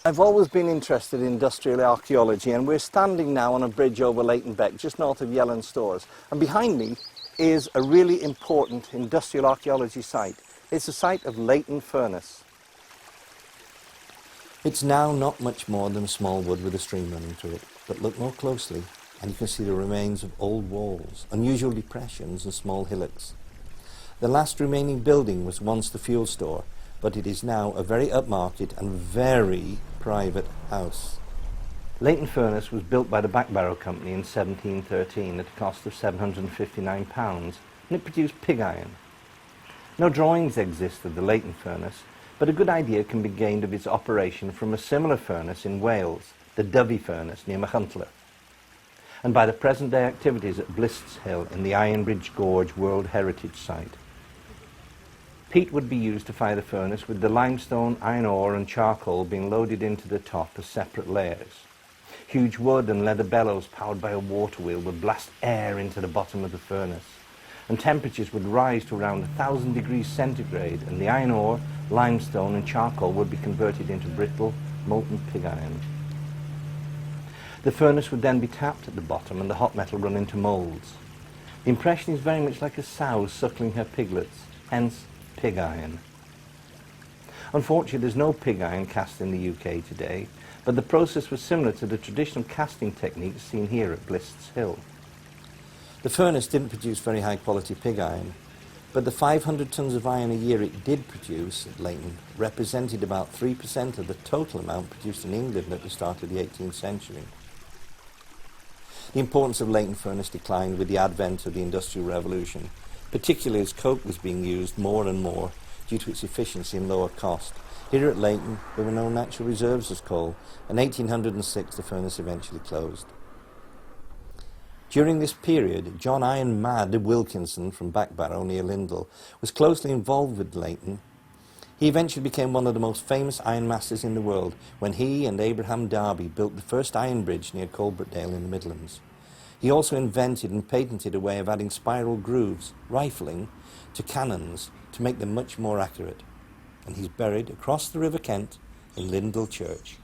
I've always been interested in industrial archaeology, and we're standing now on a bridge over Leighton Beck, just north of Yelland Stores. And behind me is a really important industrial archaeology site. It's the site of Leighton Furnace. It's now not much more than a small wood with a stream running through it, but look more closely and you can see the remains of old walls, unusual depressions and small hillocks. The last remaining building was once the fuel store, but it is now a very upmarket and very private house. Leighton Furnace was built by the Backbarrow Company in 1713 at a cost of £759, and it produced pig iron. No drawings exist of the Leighton Furnace, but a good idea can be gained of its operation from a similar furnace in Wales, the Dyfi Furnace near Machynlleth, and by the present-day activities at Blists Hill in the Ironbridge Gorge World Heritage Site. Peat would be used to fire the furnace, with the limestone, iron ore and charcoal being loaded into the top as separate layers. Huge wood and leather bellows powered by a water wheel would blast air into the bottom of the furnace, and temperatures would rise to around 1,000 degrees centigrade, and the iron ore, limestone and charcoal would be converted into brittle, molten pig iron. The furnace would then be tapped at the bottom and the hot metal run into moulds. The impression is very much like a sow suckling her piglets, hence pig iron. Unfortunately, there's no pig iron cast in the UK today, but the process was similar to the traditional casting techniques seen here at Blists Hill. The furnace didn't produce very high quality pig iron, but the 500 tonnes of iron a year it did produce at Leighton represented about 3% of the total amount produced in England at the start of the 18th century. The importance of Leighton Furnace declined with the advent of the Industrial Revolution, particularly as coke was being used more and more due to its efficiency and lower cost. Here at Leighton there were no natural reserves as coal, and in 1806 the furnace eventually closed. During this period, John Iron Mad Wilkinson from Backbarrow near Lindell was closely involved with Leighton. He eventually became one of the most famous ironmasters in the world when he and Abraham Darby built the first iron bridge near Coalbrookdale in the Midlands. He also invented and patented a way of adding spiral grooves, rifling, to cannons to make them much more accurate. And he's buried across the River Kent in Lindell Church.